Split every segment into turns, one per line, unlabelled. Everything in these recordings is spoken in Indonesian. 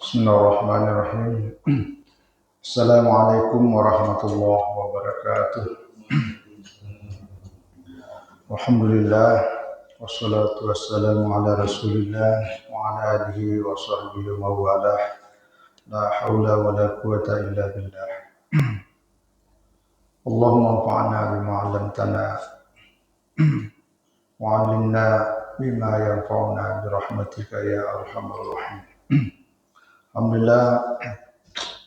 Bismillahirrahmanirrahim. Assalamualaikum warahmatullahi wabarakatuh. Alhamdulillah wassalatu wassalamu ala Rasulillah wa ala alihi wa sahbihi wa mawalah. La haula wa la quwata illa billah. Allahumma anfa'na bima 'allamtana wa 'allimna bima yanfa'una bi rahmatika ya arhamar rahim. Alhamdulillah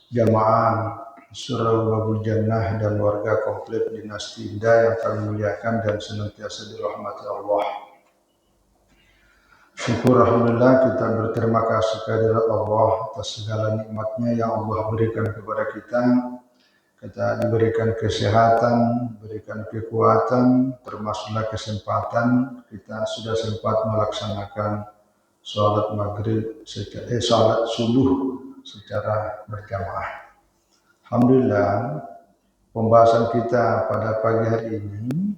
jamaah Surau Babul Jannah dan warga komplek Dinasti Indah yang kami muliakan dan senantiasa dirahmati Allah. Syukur Alhamdulillah kita berterima kasih kehadirat Allah atas segala nikmatnya yang Allah berikan kepada kita. Kita diberikan kesehatan, diberikan kekuatan, termasuklah kesempatan kita sudah sempat melaksanakan sholat subuh secara berjamaah. Alhamdulillah, pembahasan kita pada pagi hari ini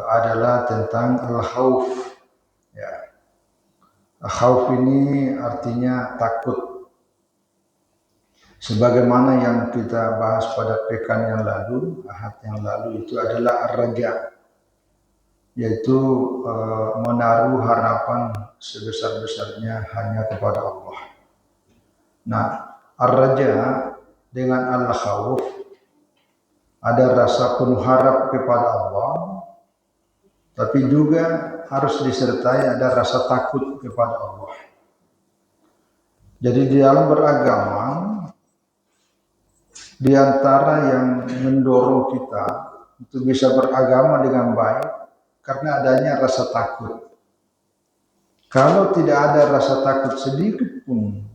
adalah tentang al-khauf. Ya. Al-khauf ini artinya takut. Sebagaimana yang kita bahas pada pekan yang lalu, ahad yang lalu, itu adalah ar-raja, yaitu menaruh harapan sebesar-besarnya hanya kepada Allah. Nah, ar-raja dengan al-khauf ada rasa penuh harap kepada Allah, tapi juga harus disertai ada rasa takut kepada Allah. Jadi di dalam beragama, di antara yang mendorong kita untuk bisa beragama dengan baik karena adanya rasa takut. Kalau tidak ada rasa takut sedikit pun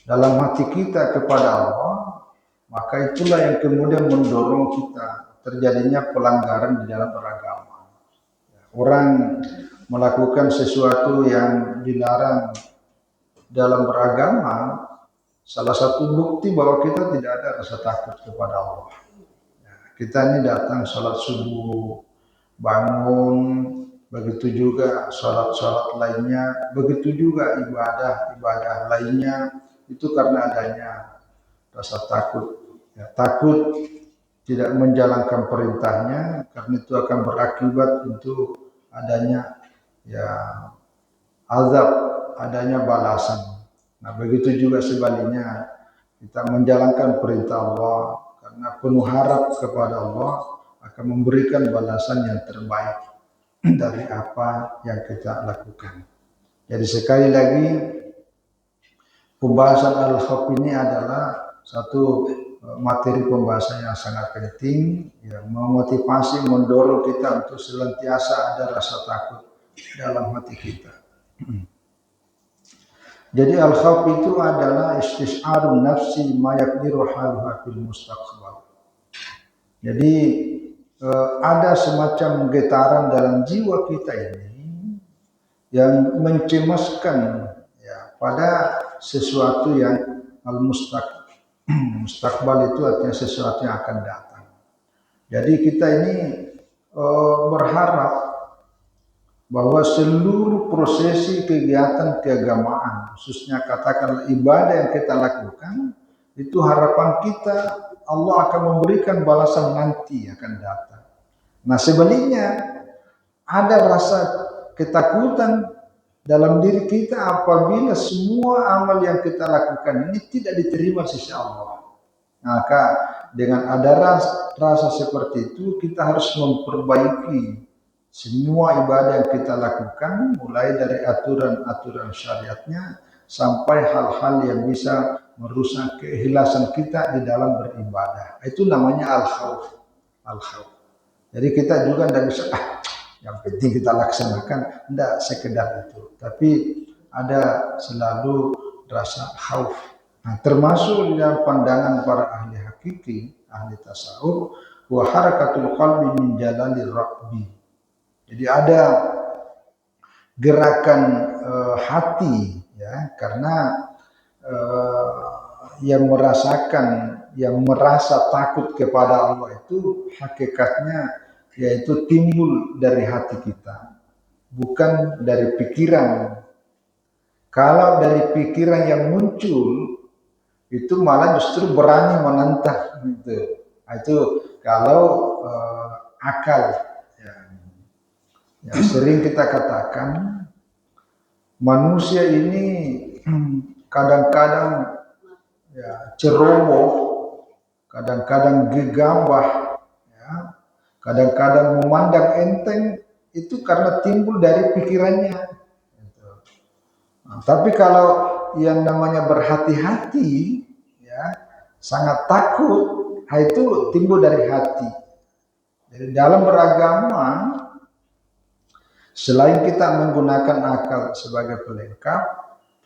dalam hati kita kepada Allah, maka itulah yang kemudian mendorong kita terjadinya pelanggaran di dalam beragama. Orang melakukan sesuatu yang dilarang dalam beragama, salah satu bukti bahwa kita tidak ada rasa takut kepada Allah. Kita ini datang sholat subuh, bangun, begitu juga sholat-sholat lainnya, begitu juga ibadah-ibadah lainnya, itu karena adanya rasa takut. Ya, takut tidak menjalankan perintahnya, karena itu akan berakibat untuk adanya azab, adanya balasan. Nah, begitu juga sebaliknya, kita menjalankan perintah Allah karena penuh harap kepada Allah akan memberikan balasan yang terbaik dari apa yang kita lakukan. Jadi sekali lagi, pembahasan al-khauf ini adalah satu materi pembahasan yang sangat penting, yang memotivasi, mendorong kita untuk senantiasa ada rasa takut dalam hati kita. Jadi al-khauf itu adalah istis'arun nafsi ma yaqdiru haluha fil mustaqbal. Jadi ada semacam getaran dalam jiwa kita ini yang mencemaskan pada sesuatu yang mustaqbal itu artinya sesuatu yang akan datang. Jadi kita ini berharap bahwa seluruh prosesi kegiatan keagamaan, khususnya katakan ibadah yang kita lakukan, itu harapan kita Allah akan memberikan balasan nanti akan datang. Nah, sebaliknya ada rasa ketakutan dalam diri kita apabila semua amal yang kita lakukan ini tidak diterima sisi Allah. Maka dengan ada rasa seperti itu, kita harus memperbaiki semua ibadah yang kita lakukan, mulai dari aturan-aturan syariatnya sampai hal-hal yang bisa merusak keikhlasan kita di dalam beribadah. Itu namanya al-khauf. Al-khauf. Jadi kita juga tidak bisa yang penting kita laksanakan, tidak sekedar itu. Tapi ada selalu rasa khauf. Nah, termasuk di dalam pandangan para ahli hakiki, ahli tasawuf, wa harakatul qalbi min jalalil rabbi. Jadi ada gerakan hati, ya, karena yang merasakan, yang merasa takut kepada Allah itu hakikatnya yaitu timbul dari hati kita, bukan dari pikiran. Kalau dari pikiran yang muncul itu malah justru berani menentang gitu. Itu kalau akal ya. Yang sering kita katakan manusia ini kadang-kadang ya, ceroboh, kadang-kadang gegabah, ya, kadang-kadang memandang enteng itu karena timbul dari pikirannya. Nah, tapi kalau yang namanya berhati-hati, ya, sangat takut, itu timbul dari hati. Jadi dalam beragama, selain kita menggunakan akal sebagai pelengkap,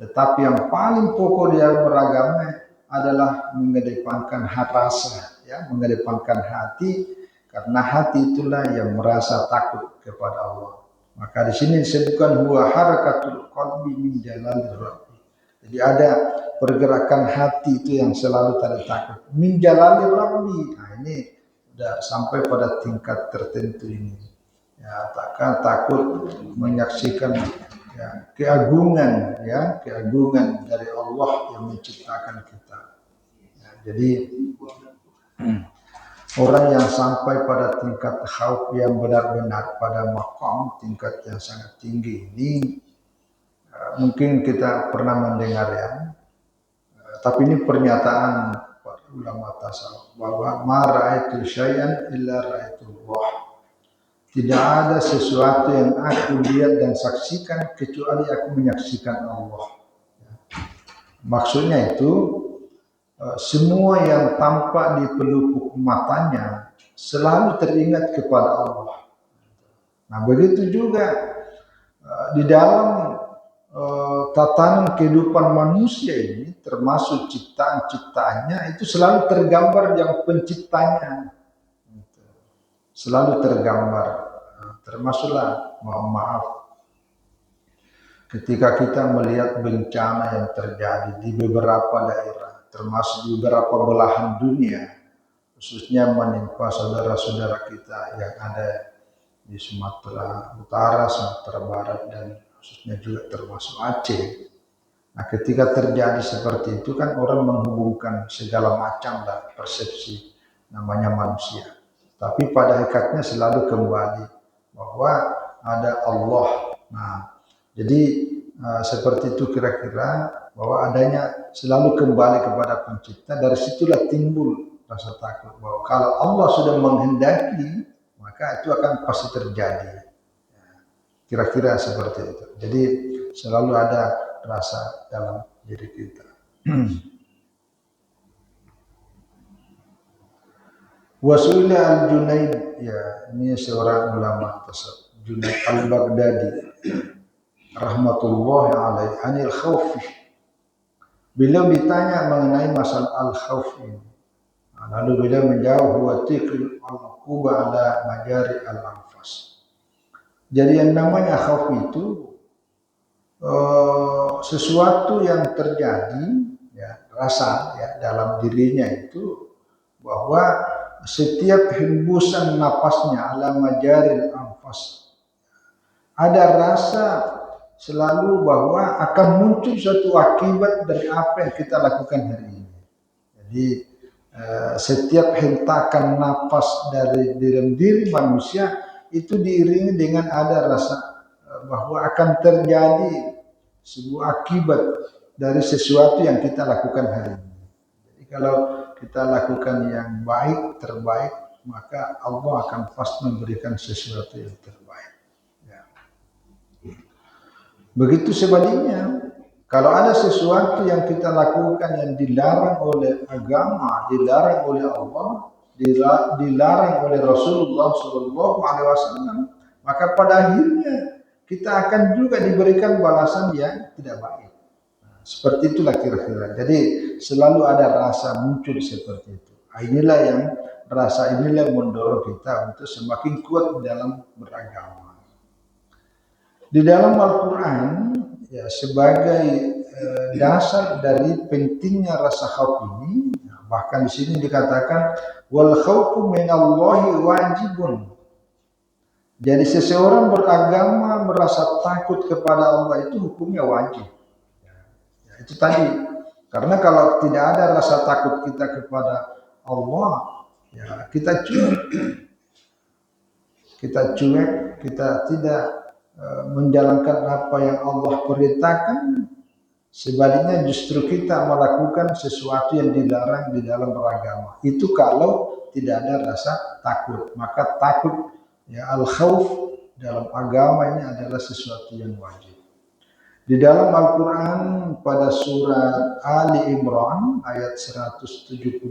tetapi yang paling pokok di dalam beragama adalah mengedepankan rasa, ya, mengedepankan hati, karena hati itulah yang merasa takut kepada Allah. Maka di sini disebutkan huwa harakatul qalbi min jalalir rabbi. Jadi ada pergerakan hati itu yang selalu tanda takut min jalalir rabbi. Nah, ini sudah sampai pada tingkat tertentu ini. Ya, takut menyaksikan ya, keagungan dari Allah yang menciptakan kita. Ya, jadi orang yang sampai pada tingkat khauf yang benar-benar pada maqam tingkat yang sangat tinggi ini mungkin kita pernah mendengar ya, tapi ini pernyataan para ulama tasawuf bahwa ma ra'aitu syai'an illa ra'aitu Allah. Tidak ada sesuatu yang aku lihat dan saksikan kecuali aku menyaksikan Allah. Maksudnya itu semua yang tampak di pelupuk matanya selalu teringat kepada Allah. Nah, begitu juga di dalam tatanan kehidupan manusia ini, termasuk ciptaan-ciptaannya, itu selalu tergambar yang penciptanya. Selalu tergambar, termasuklah mohon maaf ketika kita melihat bencana yang terjadi di beberapa daerah, termasuk di beberapa belahan dunia, khususnya menimpa saudara-saudara kita yang ada di Sumatera Utara, Sumatera Barat, dan khususnya juga termasuk Aceh. Nah, ketika terjadi seperti itu kan orang menghubungkan segala macam persepsi namanya manusia. Tapi pada hakikatnya selalu kembali bahwa ada Allah. Nah, jadi seperti itu kira-kira bahwa adanya selalu kembali kepada pencipta. Dari situlah timbul rasa takut bahwa kalau Allah sudah menghendaki maka itu akan pasti terjadi. Kira-kira seperti itu. Jadi selalu ada rasa dalam diri kita. Wasuila al-Junaid, ya ini seorang ulama tasawuf, Junaid al-Baghdadi rahmatullahi alaihi anil khawfi. Beliau ditanya mengenai masalah al-khawf ini. Lalu beliau menjawab huwa tiqil al-quba ala majari al-anfas. Jadi yang namanya khawf itu sesuatu yang terjadi ya, rasa ya dalam dirinya itu bahwa setiap hembusan napasnya ala majaril anfas ada rasa selalu bahwa akan muncul suatu akibat dari apa yang kita lakukan hari ini. Jadi setiap hentakan napas dari dalam diri manusia itu diiringi dengan ada rasa bahwa akan terjadi sebuah akibat dari sesuatu yang kita lakukan hari ini. Jadi kalau kita lakukan yang baik, terbaik, maka Allah akan pasti memberikan sesuatu yang terbaik. Ya. Begitu sebaliknya, kalau ada sesuatu yang kita lakukan yang dilarang oleh agama, dilarang oleh Allah, dilarang oleh Rasulullah SAW, maka pada akhirnya kita akan juga diberikan balasan yang tidak baik. Seperti itulah kira-kira. Jadi selalu ada rasa muncul seperti itu. Rasa inilah yang mendorong kita untuk semakin kuat dalam beragama. Di dalam Al-Quran ya sebagai dasar dari pentingnya rasa khauf ini, bahkan di sini dikatakan wal khaufu minallahi wajibun. Jadi seseorang beragama merasa takut kepada Allah itu hukumnya wajib. itu tadi. Karena kalau tidak ada rasa takut kita kepada Allah, ya kita cuek, kita tidak menjalankan apa yang Allah perintahkan. Sebaliknya justru kita melakukan sesuatu yang dilarang di dalam beragama. Itu kalau tidak ada rasa takut. Maka takut, ya, al-khauf dalam agama ini adalah sesuatu yang wajib. Di dalam Al-Quran pada surat Ali Imran ayat 175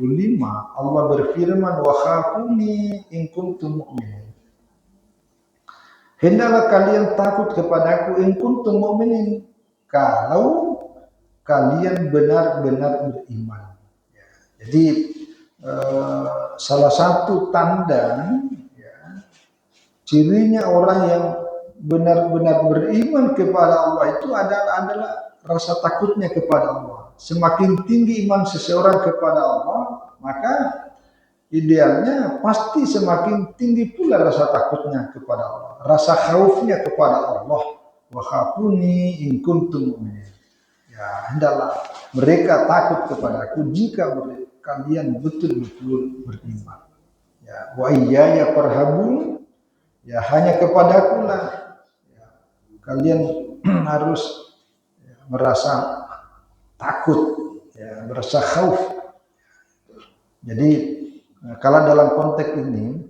Allah berfirman, wa khafuni in kuntum mu'minin. Hendaklah kalian takut kepadaku in kuntum mu'minin, kalau kalian benar-benar beriman. Ya, jadi salah satu tanda, ya, cirinya orang yang benar-benar beriman kepada Allah itu adalah rasa takutnya kepada Allah. Semakin tinggi iman seseorang kepada Allah, maka idealnya pasti semakin tinggi pula rasa takutnya kepada Allah, rasa khaufnya kepada Allah. Wa khafuni in kuntum mu'minin. Ya, hendaklah mereka takut kepadaku jika kalian betul-betul beriman. Ya, wa iyaya farhabun, ya, hanya kepadaku lah, ya, kalian harus, ya, merasa takut, ya, merasa khauf. Jadi kalau dalam konteks ini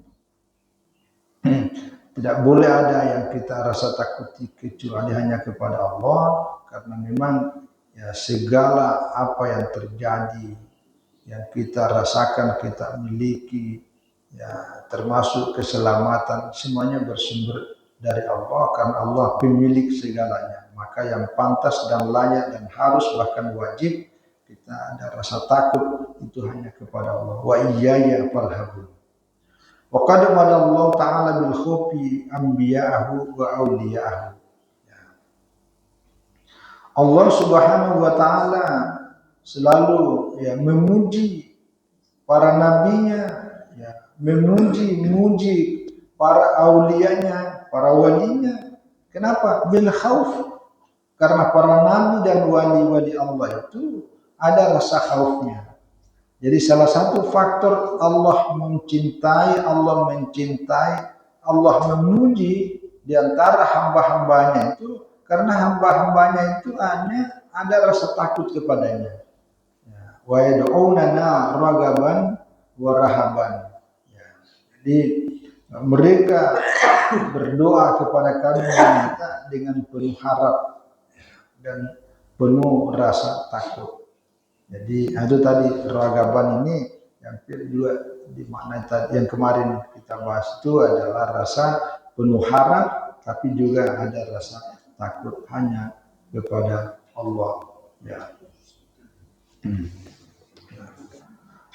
tidak boleh ada yang kita rasa takuti kecuali hanya kepada Allah, karena memang, ya, segala apa yang terjadi, yang kita rasakan, kita miliki, ya, termasuk keselamatan, semuanya bersumber dari Allah, karena Allah pemilik segalanya. Maka yang pantas dan layak dan harus bahkan wajib kita ada rasa takut itu hanya kepada Allah. Wa iyaya farhabun. Wa qad Allah ta'ala bil khawfi anbiya'ahu wa awliya'ahu. Allah Subhanahu wa taala selalu, ya, memuji para nabinya, ya, memuji para aulianya, para walinya. Kenapa? Bil khauf. Karena para nabi dan wali-wali Allah itu ada rasa khaufnya. Jadi salah satu faktor Allah mencintai, Allah memuji di antara hamba-hambanya itu karena hamba-hambanya itu hanya ada rasa takut kepadanya. Wa yad'unana ragaban wa rahaban. Ya, jadi mereka berdoa kepada kami dengan penuh harap dan penuh rasa takut. Jadi itu tadi ragaban ini yang juga dimaknai tadi yang kemarin kita bahas itu adalah rasa penuh harap tapi juga ada rasa takut hanya kepada Allah. Ya.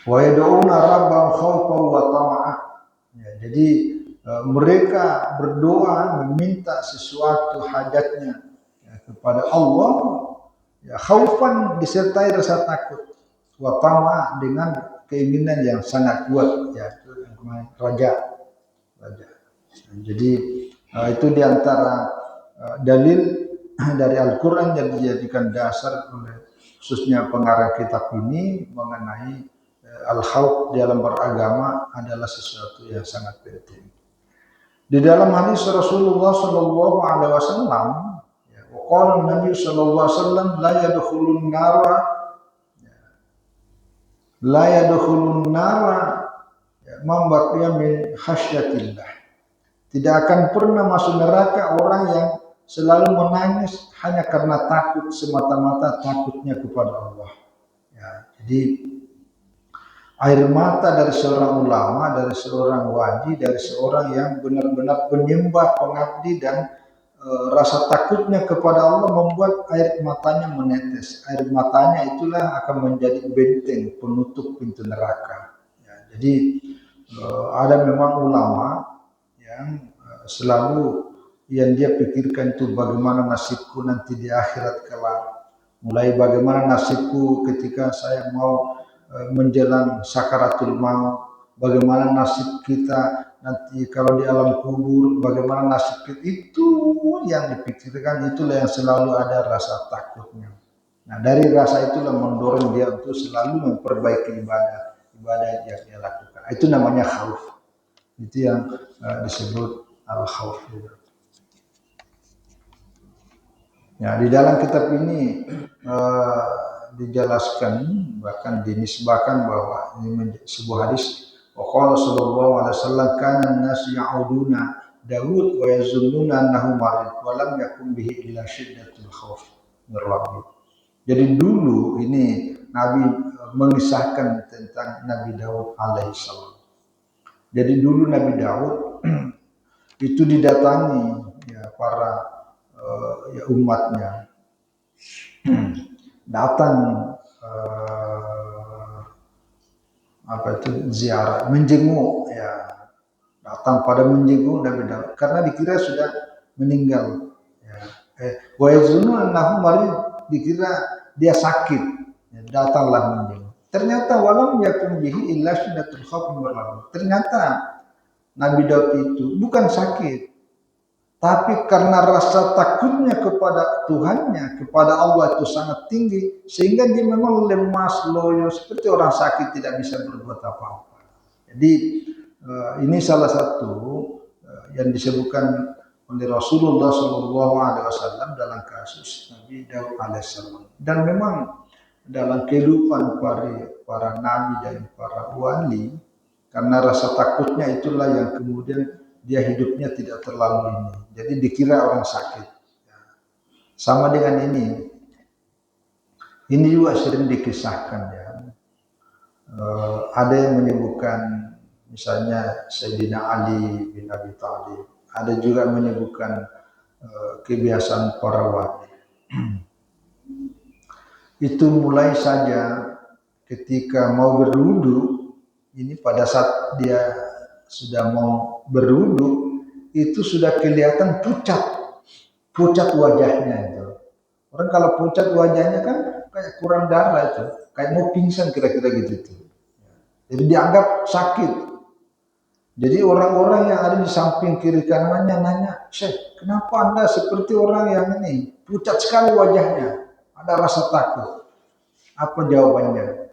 Wa yad'una rabbahum khaufan wa tama'an. Ya, jadi mereka berdoa meminta sesuatu hajatnya, ya, kepada Allah, ya, khaufan disertai rasa takut, wa tama' dengan keinginan yang sangat kuat, ya, itu yang kemarin raja. Jadi itu diantara dalil dari Al-Quran yang dijadikan dasar oleh khususnya pengarang kitab ini mengenai al-khauf dalam beragama adalah sesuatu yang sangat penting. Di dalam hadis Rasulullah Shallallahu Alaihi Wasallam, qala Nabi Shallallahu Alaihi Wasallam, la yadkhulun nara man baqiya min khasyatillah. Tidak akan pernah masuk neraka orang yang selalu menangis hanya karena takut, semata-mata takutnya kepada Allah. Ya, jadi air mata dari seorang ulama, dari seorang wali, dari seorang yang benar-benar penyembah, pengabdi dan rasa takutnya kepada Allah membuat air matanya menetes. Air matanya itulah akan menjadi benteng penutup pintu neraka. Ya, jadi ada memang ulama yang selalu yang dia pikirkan itu bagaimana nasibku nanti di akhirat kelak. Mulai bagaimana nasibku ketika saya mau menjelang sakaratul maut, bagaimana nasib kita nanti kalau di alam kubur, bagaimana nasib kita, itu yang dipikirkan, itulah yang selalu ada rasa takutnya. Nah, dari rasa itulah mendorong dia untuk selalu memperbaiki ibadah yang dia lakukan. Itu namanya khauf. Itu yang disebut al-khauf. Ya, di dalam kitab ini dijelaskan, bahkan dinisbahkan bahwa ini sebuah hadis. Waqala sallallahu alaihi wasallam kana an-nas ya'uduna Daud wa yazunnuna annahu marid wa lam yakun bihi illa syiddatul khauf min rabbih. Jadi dulu ini Nabi mengisahkan tentang Nabi Daud alaihissalam. Jadi dulu Nabi Daud itu didatangi ya para ya umatnya, datang apa itu ziarah, menjenguk ya, datang pada menjenguk Nabi Daud karena dikira sudah meninggal. Ya. Wa yazunnu annahu marid, dikira dia sakit, ya, datanglah menjenguk. Ternyata walam yakun bihi illa syiddatul khauf min rabbih. Ternyata Nabi Daud itu bukan sakit, tapi karena rasa takutnya kepada Tuhannya, kepada Allah itu sangat tinggi, sehingga dia memang lemas, loyo, seperti orang sakit tidak bisa berbuat apa-apa. Jadi ini salah satu yang disebutkan oleh Rasulullah SAW dalam kasus Nabi Daud alaihissalam. Dan memang dalam kehidupan para nabi dan para wali, karena rasa takutnya itulah yang kemudian dia hidupnya tidak terlalu ini. Jadi dikira orang sakit. Sama dengan ini. Ini juga sering dikisahkan ya. Ada yang menyebutkan misalnya Sayyidina Ali bin Abi Thalib. Ada juga menyebutkan kebiasaan para wali. Itu mulai saja ketika mau berwudu, ini pada saat dia sudah mau berwudu, itu sudah kelihatan pucat wajahnya itu. Orang kalau pucat wajahnya kan kayak kurang darah itu, kayak mau pingsan kira-kira gitu tuh. Jadi dianggap sakit. Jadi orang-orang yang ada di samping kiri kanannya nanya, "Syekh, kenapa Anda seperti orang yang ini? Pucat sekali wajahnya. Ada rasa takut." Apa jawabannya?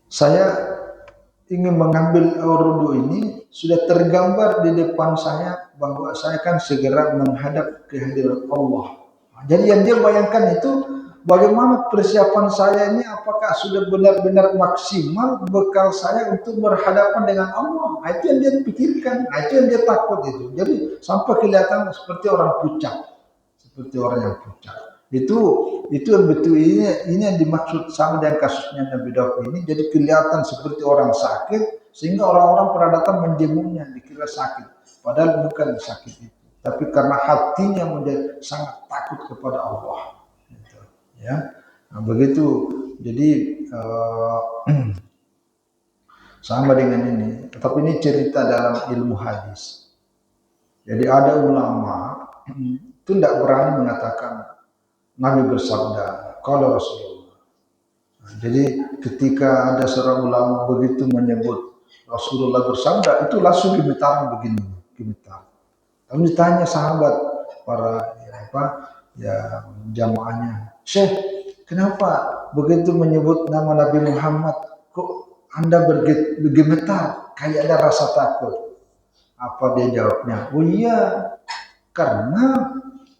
Saya ingin mengambil wudu ini, sudah tergambar di depan saya bahwa saya kan segera menghadap kehadiran Allah. Jadi yang dia bayangkan itu bagaimana persiapan saya ini, apakah sudah benar-benar maksimal bekal saya untuk berhadapan dengan Allah. Nah, itu yang dia pikirkan, nah, itu yang dia takut itu. Jadi sampai kelihatan seperti orang pucat, seperti orang yang pucat. Itu yang betul, ini yang dimaksud sama dengan kasusnya Nabi Daud ini. Jadi kelihatan seperti orang sakit, sehingga orang-orang pernah datang menjenguknya dikira sakit, padahal bukan sakit itu, tapi karena hatinya menjadi sangat takut kepada Allah gitu, ya. Nah, begitu. Jadi sama dengan ini, tapi ini cerita dalam ilmu hadis. Jadi ada ulama itu tidak berani mengatakan Nabi bersabda, kalau Rasulullah. Nah, jadi ketika ada seorang ulama begitu menyebut Rasulullah bersabda, itu langsung gemetar begini, gemetar. Lalu ditanya sahabat para jamaahnya, "Syekh, kenapa begitu menyebut nama Nabi Muhammad, kok Anda bergemetar, kayak ada rasa takut?" Apa dia jawabnya? "Oh iya, karena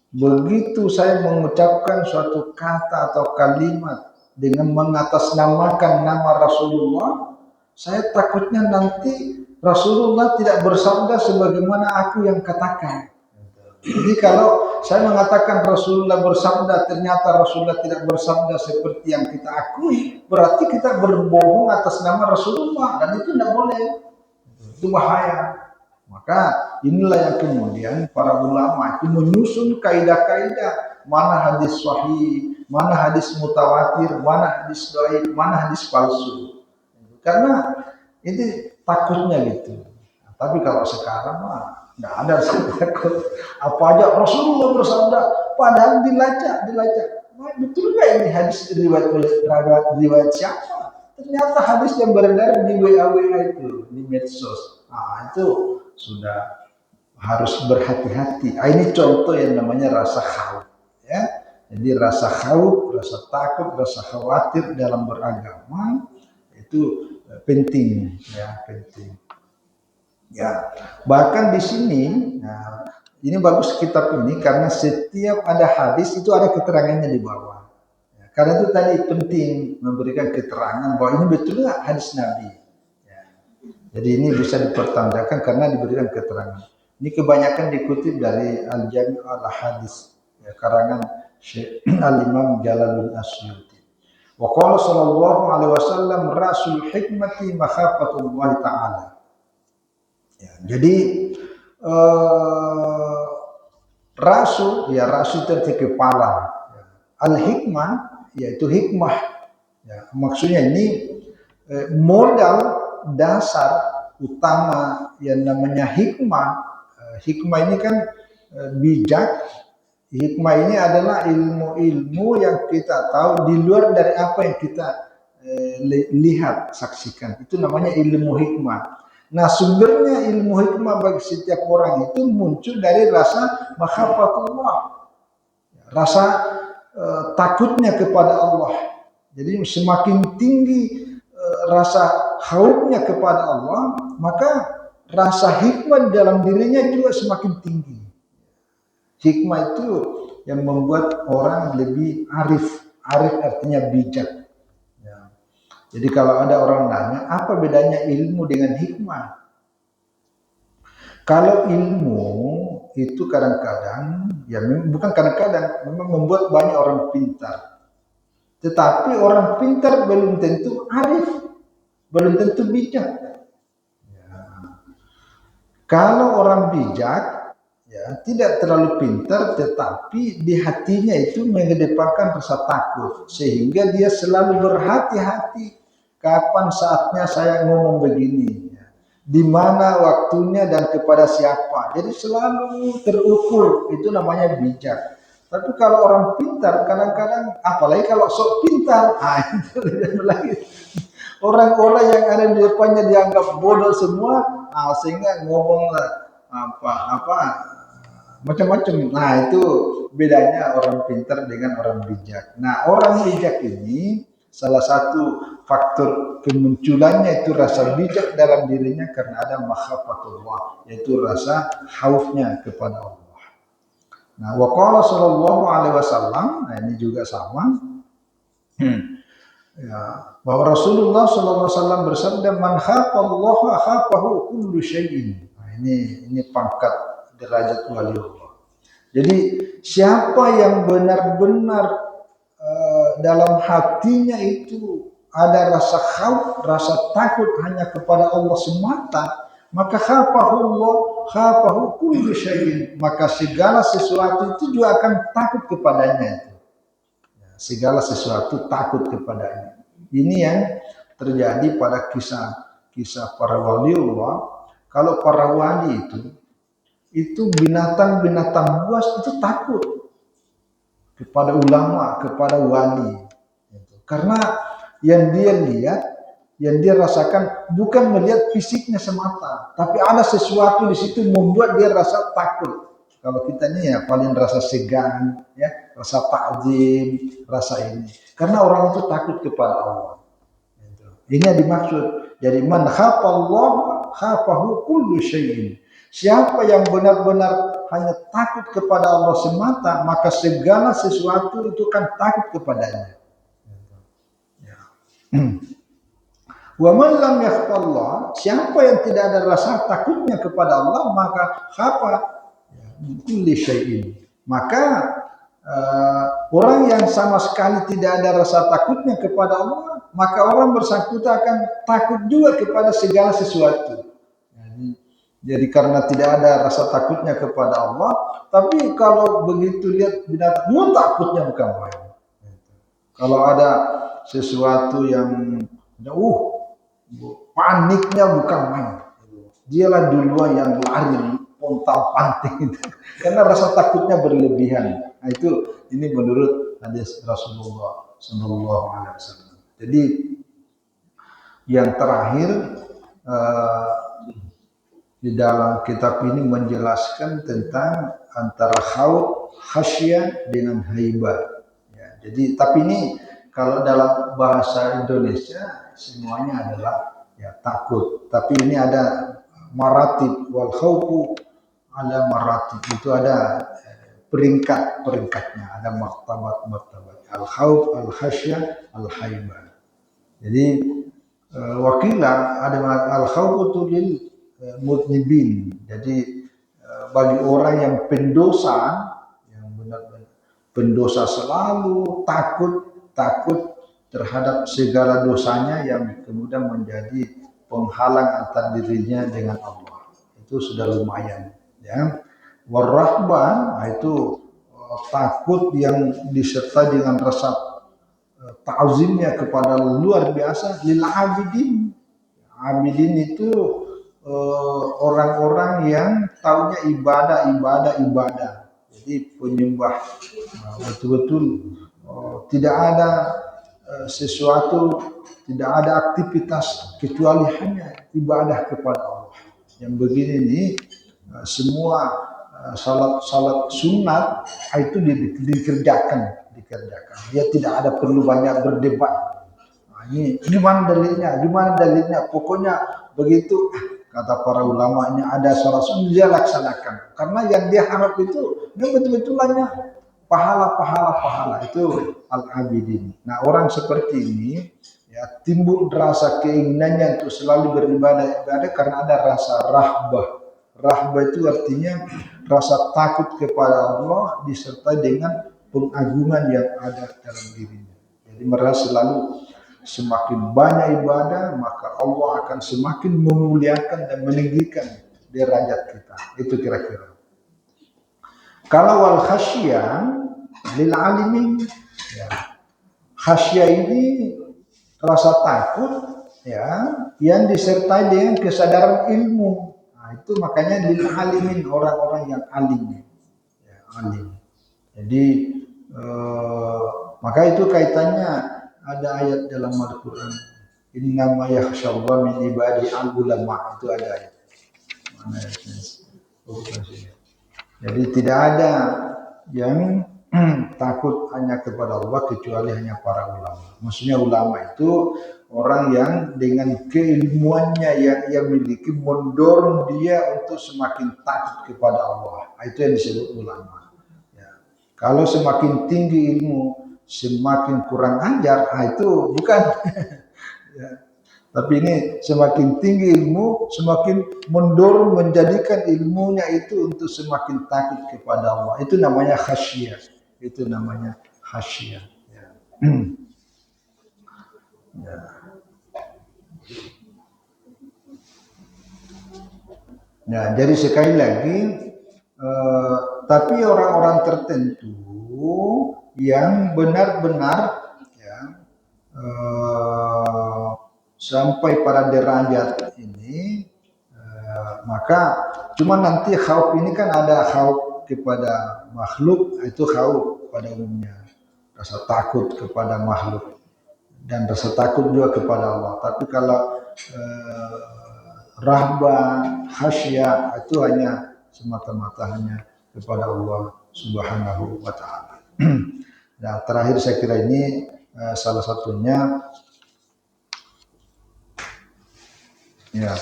begitu saya mengucapkan suatu kata atau kalimat dengan mengatasnamakan nama Rasulullah, saya takutnya nanti Rasulullah tidak bersabda sebagaimana aku yang katakan. Jadi kalau saya mengatakan Rasulullah bersabda, ternyata Rasulullah tidak bersabda seperti yang kita akui, berarti kita berbohong atas nama Rasulullah, dan itu tidak boleh. Itu bahaya. Maka inilah yang kemudian para ulama itu menyusun kaidah-kaidah, mana hadis sahih, mana hadis mutawatir, mana hadis dhaif, mana hadis palsu. Karena itu takutnya gitu. Nah, tapi kalau sekarang mah nggak ada takut. Apa aja Rasulullah bersabda, padahal dilacak. Nah, betul nggak ini hadis riwayat siapa? Ternyata hadis yang beredar di WA itu, di medsos. Nah, itu sudah harus berhati-hati. Ini contoh yang namanya rasa khauf, ya. Jadi rasa khauf, rasa takut, rasa khawatir dalam beragama itu penting, ya penting. Ya, bahkan di sini, nah, ini bagus kitab ini karena setiap ada hadis itu ada keterangannya di bawah. Ya, karena itu tadi penting memberikan keterangan bahwa ini betul nggak hadis Nabi. Ya, jadi ini bisa dipertandakan karena diberikan keterangan. Ini kebanyakan dikutip dari Al-Jami' al-Hadis, ya, karangan Syekh Al-Imam Jalaluddin Asyuti. Wa qala sallallahu alaihi wasallam rasul hikmati makhafatullah ta'ala. Ya, jadi rasul, ya rasul itu kepala. Al-hikmah yaitu hikmah. Ya, maksudnya ini modal dasar utama yang namanya hikmah. Hikmah ini kan bijak. Hikmah ini adalah ilmu-ilmu yang kita tahu di luar dari apa yang kita lihat, saksikan. Itu namanya ilmu hikmah. Nah, sumbernya ilmu hikmah bagi setiap orang itu muncul dari rasa makhafatullah, rasa takutnya kepada Allah. Jadi semakin tinggi rasa khaufnya kepada Allah, maka rasa hikmah dalam dirinya juga semakin tinggi. Hikmah itu yang membuat orang lebih arif. Arif artinya bijak. Jadi kalau ada orang nanya, apa bedanya ilmu dengan hikmah? Kalau ilmu itu kadang-kadang, ya bukan kadang-kadang, memang membuat banyak orang pintar. Tetapi orang pintar belum tentu arif, belum tentu bijak. Ya. Kalau orang bijak, ya tidak terlalu pintar, tetapi di hatinya itu mengedepankan rasa takut, sehingga dia selalu berhati-hati. Kapan saatnya saya ngomong begini, di mana waktunya dan kepada siapa. Jadi selalu terukur, itu namanya bijak. Tapi kalau orang pintar, kadang-kadang, apalagi kalau sok pintar, itu lagi. Orang-orang yang ada di depannya dianggap bodoh semua, sehingga ngomonglah apa macam-macam. Nah, itu bedanya orang pintar dengan orang bijak. Nah, orang bijak ini salah satu faktor kemunculannya itu rasa bijak dalam dirinya karena ada makhafatullah, yaitu rasa khaufnya kepada Allah. Nah, wa qala sallallahu alaihi wasallam, nah ini juga sama. Ya, bahwa Rasulullah sallallahu alaihi wasallam bersabda, "Man khafallaha khafahu kullu syai'in." Nah, ini pangkat derajat waliullah. Jadi siapa yang benar-benar dalam hatinya itu ada rasa khauf, rasa takut hanya kepada Allah semata, maka khafahu kullu syai'in, maka segala sesuatu itu juga akan takut kepadanya. Segala sesuatu takut kepadanya. Ini yang terjadi pada kisah para waliullah. Kalau para wali itu binatang-binatang buas itu takut kepada ulama, kepada wali. Karena yang dia lihat, yang dia rasakan bukan melihat fisiknya semata, tapi ada sesuatu di situ membuat dia rasa takut. Kalau kita ini ya paling rasa segan, ya, rasa takzim, rasa ini. Karena orang itu takut kepada Allah. Ini yang dimaksud. Jadi man khafallah khafahu kullu syai'in. Siapa yang benar-benar hanya takut kepada Allah semata, maka segala sesuatu itu akan takut kepadanya. Wa man lam yakhfallah, siapa yang tidak ada rasa takutnya kepada Allah, maka khafa kulli syai'in. Maka orang yang sama sekali tidak ada rasa takutnya kepada Allah, maka orang bersangkutan akan takut juga kepada segala sesuatu. Jadi karena tidak ada rasa takutnya kepada Allah, tapi kalau begitu lihat binatang, takutnya bukan main. Kalau ada sesuatu yang paniknya bukan main, dialah duluan yang lari pontang-panting itu, karena rasa takutnya berlebihan. Nah, ini menurut hadis Rasulullah Sallallahu Alaihi Wasallam. Jadi yang terakhir di dalam kitab ini menjelaskan tentang antara khauf, khasyah dengan haibah. Jadi tapi ini kalau dalam bahasa Indonesia semuanya adalah ya takut. Tapi ini ada maratib wal khaufu ala maratib, itu ada peringkat-peringkatnya, ada martabat-martabat. Al khauf, al khasyah, al haibah. Jadi wakila ada al khawfu lil mudnibin. Jadi bagi orang yang pendosa, yang benar-benar pendosa, selalu takut terhadap segala dosanya yang kemudian menjadi penghalang antara dirinya dengan Allah. Itu sudah lumayan, ya. Warahban, itu takut yang disertai dengan rasa ta'zimnya kepada luar biasa. Lil abidin, abidin itu orang-orang yang taunya ibadah. Jadi penyembah, betul-betul tidak ada sesuatu, tidak ada aktivitas kecuali hanya ibadah kepada Allah. Yang begini ini semua salat sunat itu dikerjakan. Dia tidak ada perlu banyak berdebat. Nah, ini gimana dalilnya? Pokoknya begitu kata para ulama, ini ada salat sunat dia laksanakan. Karena yang dia harap itu betul-betul banyak pahala itu al-abidin. Nah, orang seperti ini ya timbul rasa keinginannya untuk selalu beribadah karena ada rasa rahbah. Rahbah itu artinya rasa takut kepada Allah disertai dengan pengagungan yang ada dalam dirinya. Jadi merasa selalu semakin banyak ibadah, maka Allah akan semakin memuliakan dan meninggikan derajat kita. Itu kira-kira. Kalau wal khasyah lil alimin, ya. Khasyah ini rasa takut, ya, yang disertai dengan kesadaran ilmu. Nah, itu makanya lil alimin, orang-orang yang alim, ya, alim. Jadi maka itu kaitannya ada ayat dalam Al-Quran, innama yakhsyallaha min ibadi al-ulama, itu ada ayat. Mana ayatnya? Jadi tidak ada yang takut hanya kepada Allah kecuali hanya para ulama. Maksudnya ulama itu orang yang dengan keilmuannya yang ia miliki mendorong dia untuk semakin takut kepada Allah. Itu yang disebut ulama. Ya. Kalau semakin tinggi ilmu, semakin kurang ajar, itu bukan. Ya. Tapi ini semakin tinggi ilmu, semakin mendorong menjadikan ilmunya itu untuk semakin takut kepada Allah. Itu namanya khasyah. Itu namanya khasyah. Ya. Ya. Nah, jadi sekali lagi, tapi orang-orang tertentu yang benar-benar ya, sampai pada derajat ini, maka cuma nanti khauf ini kan ada khauf kepada makhluk, itu khauf pada umumnya, rasa takut kepada makhluk dan rasa takut juga kepada Allah. Tapi kalau rahbah, khasyah, itu hanya semata-mata hanya kepada Allah Subhanahu wa ta'ala. Nah, terakhir saya kira ini salah satunya, ya.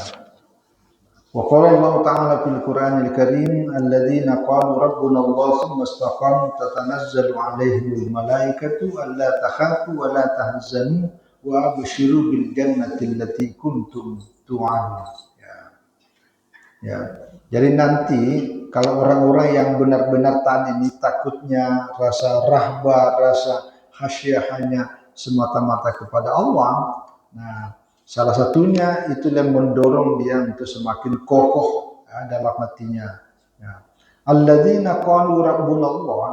Wa qala Allah ta'ala fil Qur'anil Karim alladzina qalu rabbuna Allah tsumma istaqamu tatanazzalu 'alaihimul malaikatu alla takhafu wa la tahzanu wa abshiru bil jannati allati kuntum tu'adun. Ya. Jadi nanti kalau orang-orang yang benar-benar tadi ini takutnya, rasa rahbah, rasa khasyah hanya semata-mata kepada Allah, nah salah satunya itu yang mendorong dia untuk semakin kokoh dalam hatinya. Ya. Alladzina qalu rabbuna Allah,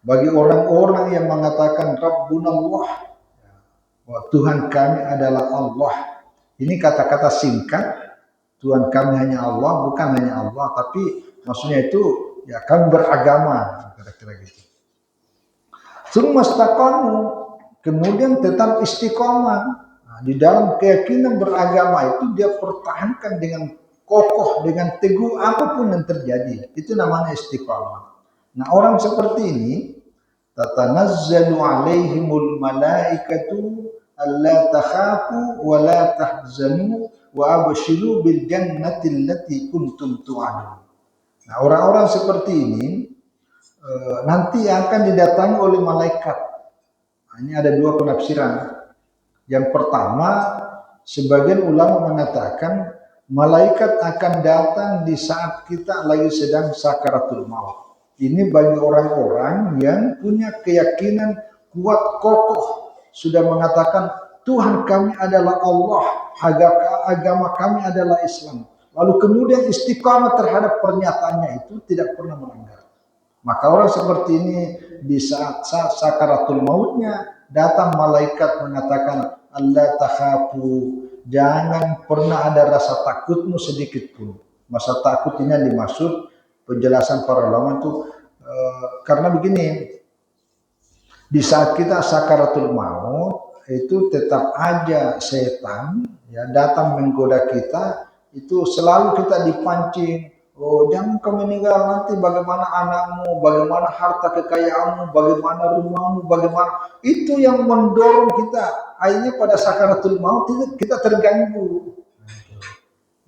bagi orang-orang yang mengatakan rabbuna Allah, ya, Tuhan kami adalah Allah. Ini kata-kata singkat, Tuhan kami hanya Allah, bukan hanya Allah, tapi maksudnya itu ya kami beragama, kira-kira gitu. Tsumma istaqamu, kemudian tetap istiqomah. Nah, di dalam keyakinan beragama itu dia pertahankan dengan kokoh, dengan teguh apapun yang terjadi. Itu namanya istiqomah. Nah, orang seperti ini tatanazzalu alaihimul malaikatu alla takhafu wa la tahzanu wa abshiru bil jannati allati kuntum tu'adun. Nah, orang-orang seperti ini nanti akan didatangi oleh malaikat. Nah, ini ada dua penafsiran. Yang pertama, sebagian ulama mengatakan malaikat akan datang di saat kita lagi sedang sakaratul maut. Ini bagi orang-orang yang punya keyakinan kuat kokoh, sudah mengatakan Tuhan kami adalah Allah, agama kami adalah Islam. Lalu kemudian istiqamah terhadap pernyataannya itu tidak pernah melanggar. Maka orang seperti ini di saat sakaratul mautnya datang malaikat mengatakan Allah takhafu, jangan pernah ada rasa takutmu sedikit pun. Masa takut ini dimaksud penjelasan para ulama itu karena begini, di saat kita sakaratul maut itu tetap aja setan ya datang menggoda kita, itu selalu kita dipancing. Oh, jangan kau meninggal nanti bagaimana anakmu, bagaimana harta kekayaanmu, bagaimana rumahmu, bagaimana itu yang mendorong kita. Akhirnya pada sakaratul maut kita terganggu.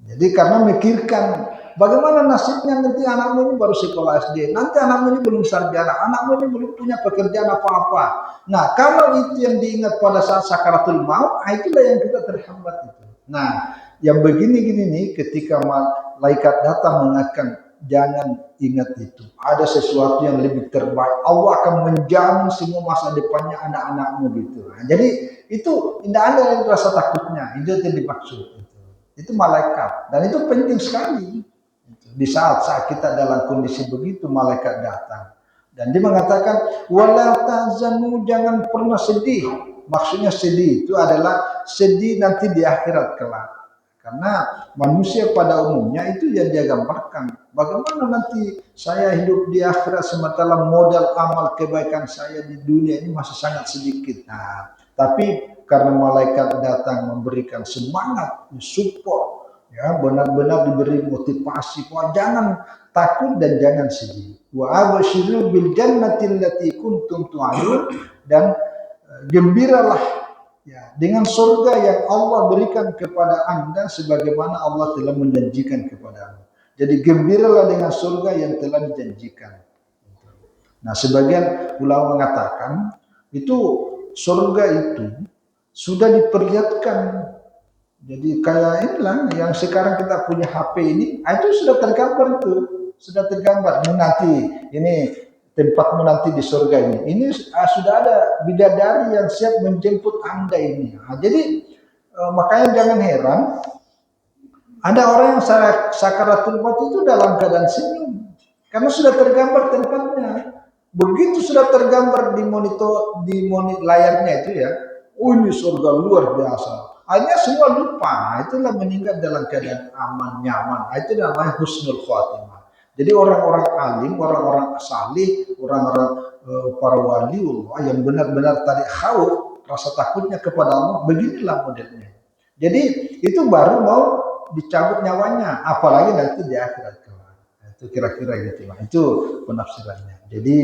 Jadi karena mikirkan bagaimana nasibnya nanti anakmu ini baru sekolah SD, nanti anakmu ini belum sarjana, anakmu ini belum punya pekerjaan apa-apa. Nah, kalau itu yang diingat pada saat sakaratul maut, itulah yang kita terhambat itu. Nah, yang begini-gini nih ketika malaikat datang mengingatkan, jangan ingat itu. Ada sesuatu yang lebih terbaik. Allah akan menjamin semua masa depannya anak-anakmu gitu. Nah, jadi itu tidak ada rasa takutnya. Itu yang dimaksud. Itu malaikat. Dan itu penting sekali. Di saat kita dalam kondisi begitu, malaikat datang. Dan dia mengatakan, wala tahzanu, jangan pernah sedih. Maksudnya sedih itu adalah sedih nanti di akhirat kelak. Karena manusia pada umumnya itu yang dia gambarkan. Bagaimana nanti saya hidup di akhirat sementara modal amal kebaikan saya di dunia ini masih sangat sedikit. Nah, tapi karena malaikat datang memberikan semangat, support, ya benar-benar diberi motivasi. Wah, jangan takut dan jangan sedih. Wa abshiru bil jannati allati kuntum tu'adun, dan gembiralah ya dengan surga yang Allah berikan kepada Anda sebagaimana Allah telah menjanjikan kepada Anda. Jadi gembiralah dengan surga yang telah dijanjikan. Nah, sebagian ulama mengatakan itu surga itu sudah diperlihatkan. Jadi kayak inilah yang sekarang kita punya HP ini, itu sudah tergambar itu, sudah tergambar. Ini nanti ini tempatmu nanti di surga ini. Ini sudah ada bidadari yang siap menjemput Anda ini. Nah, jadi makanya jangan heran ada orang yang sakaratul maut itu dalam keadaan senyum karena sudah tergambar tempatnya. Begitu sudah tergambar di monitor layarnya itu ya. Oh, ini surga luar biasa. Akhirnya semua lupa. Itulah meninggal dalam keadaan aman, nyaman. Itu namanya husnul khatimah. Jadi orang-orang alim, orang-orang salih, orang-orang para waliullah yang benar-benar tadi khauf, rasa takutnya kepada Allah, beginilah modelnya. Jadi itu baru mau dicabut nyawanya, apalagi nanti di akhirat kelak. Itu kira-kira gitu. Itu penafsirannya. Jadi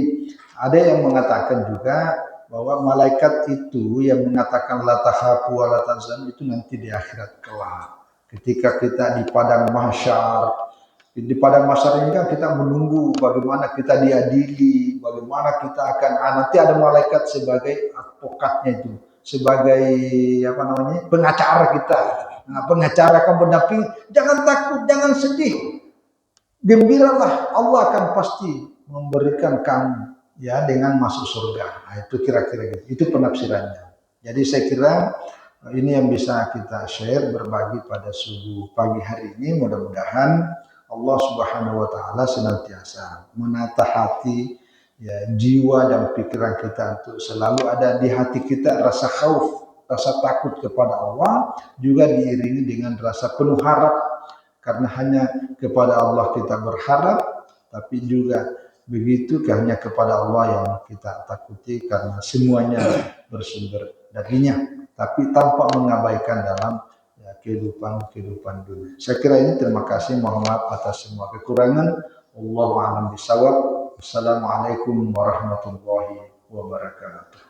ada yang mengatakan juga bahwa malaikat itu yang mengatakan la takhafu wa la tahzanu itu nanti di akhirat kelak. Ketika kita di padang mahsyar, di padang mahsyar ini kan kita menunggu bagaimana kita diadili, bagaimana kita akan nanti ada malaikat sebagai advokatnya itu, sebagai apa namanya pengacara kita. Nah, pengacara akan mendampingi, jangan takut, jangan sedih, gembiralah, Allah akan pasti memberikan kamu ya dengan masuk surga. Nah, itu kira-kira gitu. Itu penafsirannya. Jadi saya kira ini yang bisa kita share berbagi pada subuh pagi hari ini. Mudah-mudahan Allah Subhanahu wa taala senantiasa menata hati ya, jiwa dan pikiran kita untuk selalu ada di hati kita rasa khauf, rasa takut kepada Allah, juga diiringi dengan rasa penuh harap, karena hanya kepada Allah kita berharap, tapi juga begitu hanya kepada Allah yang kita takuti karena semuanya bersumber darinya, tapi tanpa mengabaikan dalam kehidupan dunia. Saya kira ini, terima kasih, mohon maaf atas semua kekurangan. Wallahu a'lam bishawab. Wassalamualaikum warahmatullahi wabarakatuh. wabarakatuh.